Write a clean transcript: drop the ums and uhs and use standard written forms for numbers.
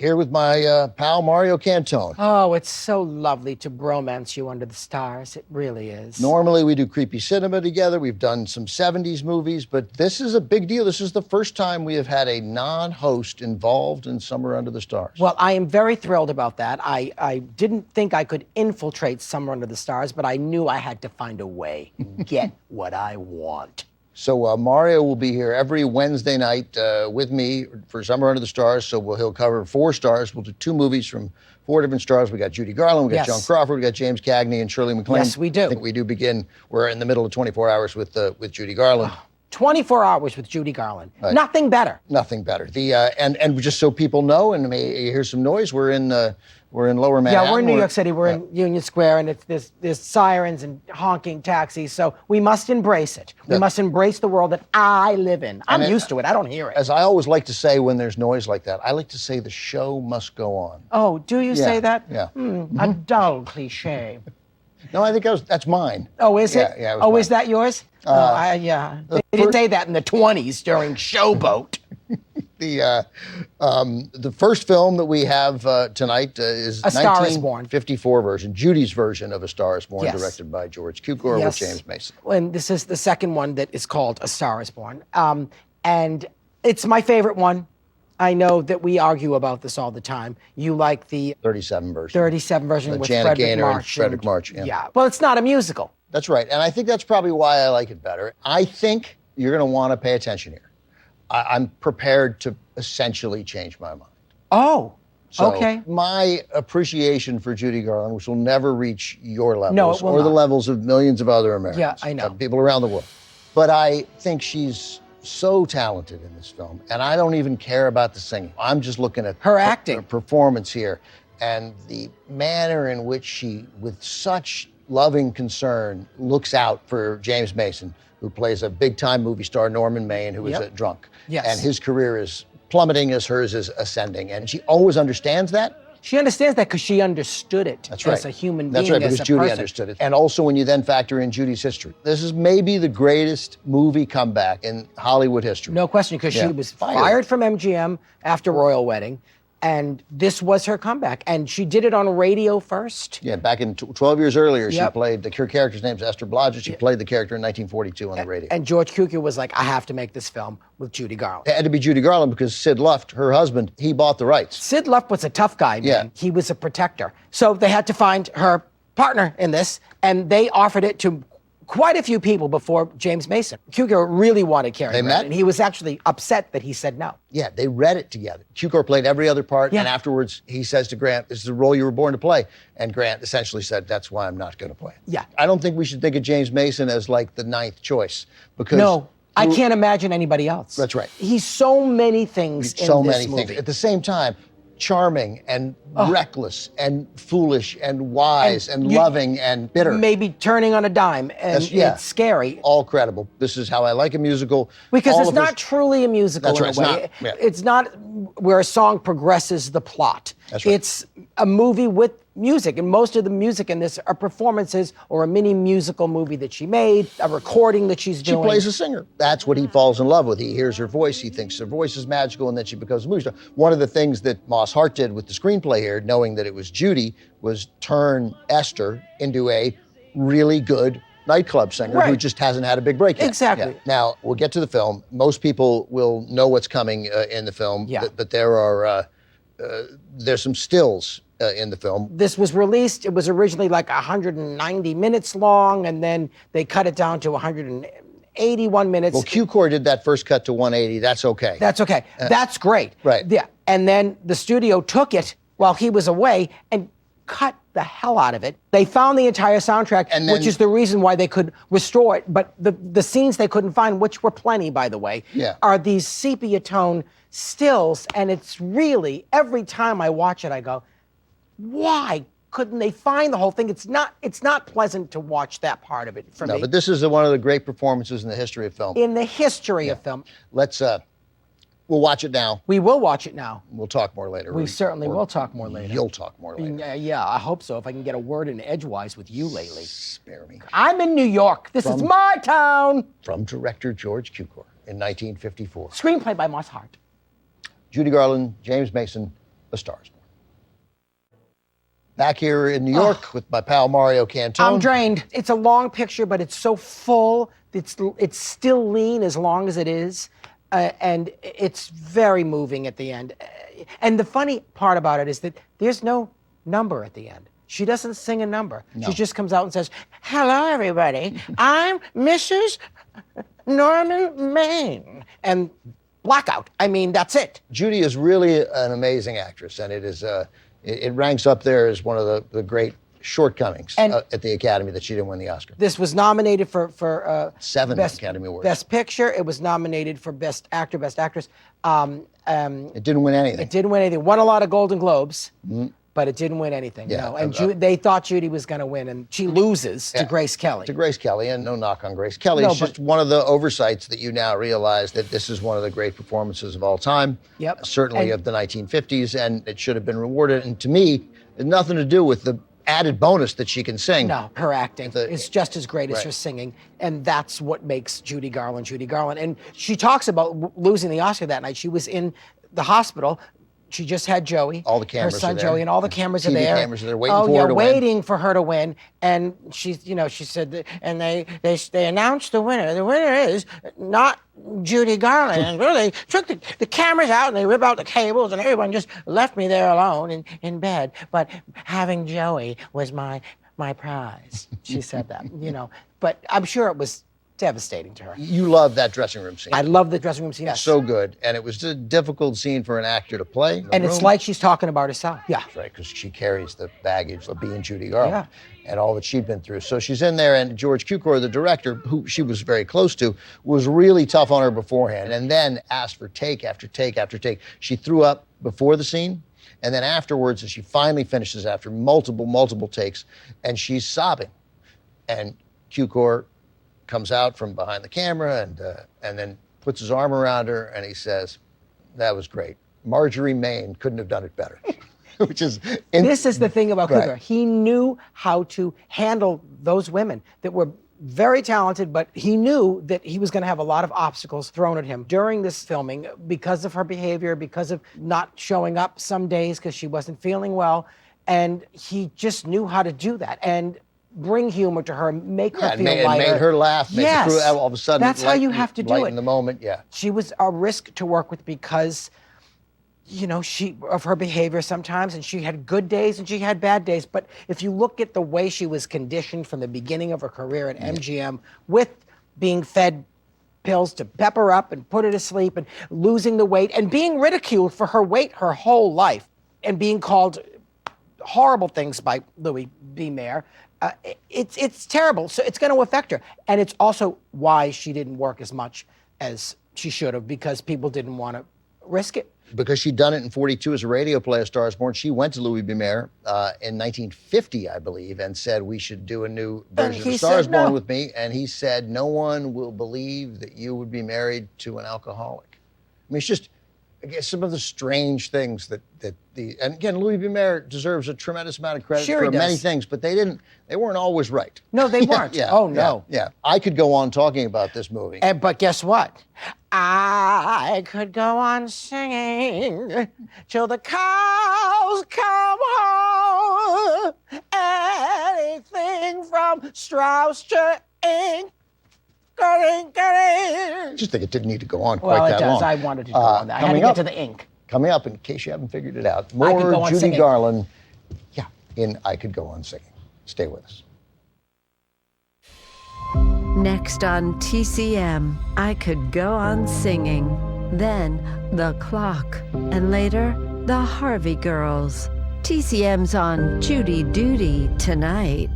Here with my pal Mario Cantone. Oh, it's so lovely to bromance you under the stars. It really is. Normally we do creepy cinema together. We've done some 70s movies, but this is a big deal. This is the first time we have had a non-host involved in Summer Under the Stars. Well, I am very thrilled about that. I didn't think I could infiltrate Summer Under the Stars, but I knew I had to find a way and get what I want. So Mario will be here every Wednesday night with me for Summer Under the Stars. So he'll cover 4 stars. We'll do 2 movies from 4 different stars. We got Judy Garland, we got Joan Crawford, we got James Cagney and Shirley MacLaine. Yes, we do. I think we do begin. We're in the middle of 24 hours with Judy Garland. 24 hours with Judy Garland. Right. Nothing better. Nothing better. And just so people know, and you hear some noise, we're in Lower Manhattan. Yeah, we're in New York City. We're in Union Square, and there's sirens and honking taxis. So we must embrace it. We must embrace the world that I live in. I'm used to it. I don't hear it. As I always like to say when there's noise like that, I like to say the show must go on. Oh, do you say that? Yeah. A dull cliche. No, I think that's mine. Oh, is it? Yeah, oh, is that yours? Yeah. They didn't say that in the 20s during Showboat. The first film that we have tonight is A Star Is Born. 1954 version, Judy's version of A Star Is Born, Yes. directed by George Cukor with James Mason. And this is the second one that is called A Star Is Born. And it's my favorite one. I know that we argue about this all the time. You like the 37 version. 37 version with Janet Frederick Gaynor and March. Frederick March, yeah. Yeah. Well, it's not a musical. That's right. And I think that's probably why I like it better. I think you're going to want to pay attention here. I'm prepared to essentially change my mind. Oh, So okay. my appreciation for Judy Garland, which will never reach your levels No, it will or the not. levels of millions of other Americans. Yeah, I know. People around the world. But I think she's so talented in this film, and I don't even care about the singing. I'm just looking at Her acting. her performance here, and the manner in which she, with such loving concern, looks out for James Mason, who plays a big-time movie star, Norman Maine, who is a drunk. Yes. And his career is plummeting as hers is ascending, and she always understands that. She understands that because she understood it That's right. as a human being, That's right, because as a Judy person. understood it. And also when you then factor in Judy's history. This is maybe the greatest movie comeback in Hollywood history. No question, because she was fired from MGM after Royal Wedding, and this was her comeback. And she did it on radio first. Yeah, back in 12 years earlier, she Yep. played, her character's name's Esther Blodgett. She played the character in 1942 on the radio. And George Cukor was like, I have to make this film with Judy Garland. It had to be Judy Garland because Sid Luft, her husband, he bought the rights. Sid Luft was a tough guy, man. Yeah. He was a protector. So they had to find her partner in this, and they offered it to quite a few people before James Mason. Cukor really wanted Cary Grant, met? and he was actually upset that he said no. Yeah, they read it together. Cukor played every other part, and afterwards he says to Grant, this is the role you were born to play. And Grant essentially said, that's why I'm not going to play it. Yeah. I don't think we should think of James Mason as like the 9th choice. Because No, I can't imagine anybody else. That's right. He's so many things in so this many movie. things. At the same time, charming and reckless and foolish and wise and loving and bitter. Maybe turning on a dime, and it's scary. All credible. This is how I like a musical. Because All it's of not his- truly a musical That's in right, a way. it's not, It's not where a song progresses the plot. That's right. It's a movie with music, and most of the music in this are performances or a mini musical movie that she made, a recording that she's She doing. plays a singer. That's what he falls in love with. He hears her voice, he thinks her voice is magical, and then she becomes a movie star. One of the things that Moss Hart did with the screenplay here, knowing that it was Judy, was turn Esther into a really good nightclub singer who just hasn't had a big break yet. Exactly. Yeah. Now, we'll get to the film. Most people will know what's coming in the film, but there's some stills in the film. This was released, it was originally like 190 minutes long, and then they cut it down to 181 minutes. Well, Cukor did that first cut to 180. That's okay. That's okay. That's great. Right. Yeah. And then the studio took it while he was away and cut the hell out of it. They found the entire soundtrack, which is the reason why they could restore it. But the scenes they couldn't find, which were plenty, by the way, are these sepia tone stills. And it's really, every time I watch it, I go, why couldn't they find the whole thing? It's not pleasant to watch that part of it for me. No, but this is one of the great performances in the history of film. In the history of film. Let's, we'll watch it now. We will watch it now. We'll talk more later. We certainly will talk more later. You'll talk more later. Yeah, I hope so, if I can get a word in edgewise with you lately. Spare me. I'm in New York. This is my town. From director George Cukor in 1954. Screenplay by Moss Hart. Judy Garland, James Mason, A Star is Born. Back here in New York with my pal Mario Cantone. I'm drained. It's a long picture, but it's so full. It's still lean as long as it is, and it's very moving at the end. And the funny part about it is that there's no number at the end. She doesn't sing a number. No. She just comes out and says, "Hello, everybody. I'm Mrs. Norman Maine." And blackout. I mean, that's it. Judy is really an amazing actress, and it ranks up there as one of the great shortcomings at the Academy that she didn't win the Oscar. This was nominated for 7 Best Academy Awards. Best Picture. It was nominated for Best Actor, Best Actress. It didn't win anything. It didn't win anything. Won a lot of Golden Globes, but it didn't win anything. Yeah, no. And they thought Judy was going to win, and she loses to Grace Kelly. To Grace Kelly, and no knock on Grace Kelly. No, it's just one of the oversights that you now realize that this is one of the great performances of all time. Yep. Certainly of the 1950s, and it should have been rewarded. And to me, it had nothing to do with the added bonus that she can sing. No, her acting is just as great as Right. her singing, and that's what makes Judy Garland Judy Garland. And she talks about losing the Oscar that night. She was in the hospital. She just had Joey, All the cameras her son are there. Joey, and all the cameras are TV there. cameras are there waiting for her to win. waiting for her to win. And she said, that, and they announced the winner. The winner is not Judy Garland. And really took the cameras out and they rip out the cables, and everyone just left me there alone in bed. But having Joey was my prize. She said that, But I'm sure it was devastating to her. You love that dressing room scene. I love the dressing room scene. Yes. So good. And it was a difficult scene for an actor to play. And it's like she's talking about herself. Yeah. That's right, because she carries the baggage of being Judy Garland and all that she'd been through. So she's in there, and George Cukor, the director, who she was very close to, was really tough on her beforehand, and then asked for take after take after take. She threw up before the scene, and then afterwards, as she finally finishes after multiple takes, and she's sobbing. And Cukor comes out from behind the camera and then puts his arm around her, and he says, "That was great. Marjorie Maine couldn't have done it better." Which is this is the thing about Cukor. Right. He knew how to handle those women that were very talented, but he knew that he was going to have a lot of obstacles thrown at him during this filming because of her behavior, because of not showing up some days because she wasn't feeling well, and he just knew how to do that and bring humor to her, make her feel lighter. And made her laugh, make yes. her all of a sudden That's how you have to do lighten it. the moment, yeah. She was a risk to work with because, she of her behavior sometimes, and she had good days and she had bad days. But if you look at the way she was conditioned from the beginning of her career at MGM, with being fed pills to pep her up and put her to sleep, and losing the weight and being ridiculed for her weight her whole life, and being called horrible things by Louis B. Mayer. It's terrible. So it's going to affect her. And it's also why she didn't work as much as she should have, because people didn't want to risk it. Because she'd done it in 42 as a radio play, A Star is Born. She went to Louis B. Mayer in 1950, I believe, and said, "We should do a new version of A Star is Born with me." And he said, "No one will believe that you would be married to an alcoholic." I mean, it's just, I guess, some of the strange things and again, Louis B. Mayer deserves a tremendous amount of credit for many things, but they weren't always right. No, they weren't. Oh, no. Yeah. I could go on talking about this movie. But guess what? I could go on singing till the cows come home. Anything from Strauss to Ink. I just think it didn't need to go on quite that long. Well, it does. I wanted to go on that. I had to get to the ink. Coming up, in case you haven't figured it out, more Judy Garland in I Could Go On Singing. Stay with us. Next on TCM, I Could Go On Singing. Then The Clock. And later, The Harvey Girls. TCM's on Judy Duty tonight.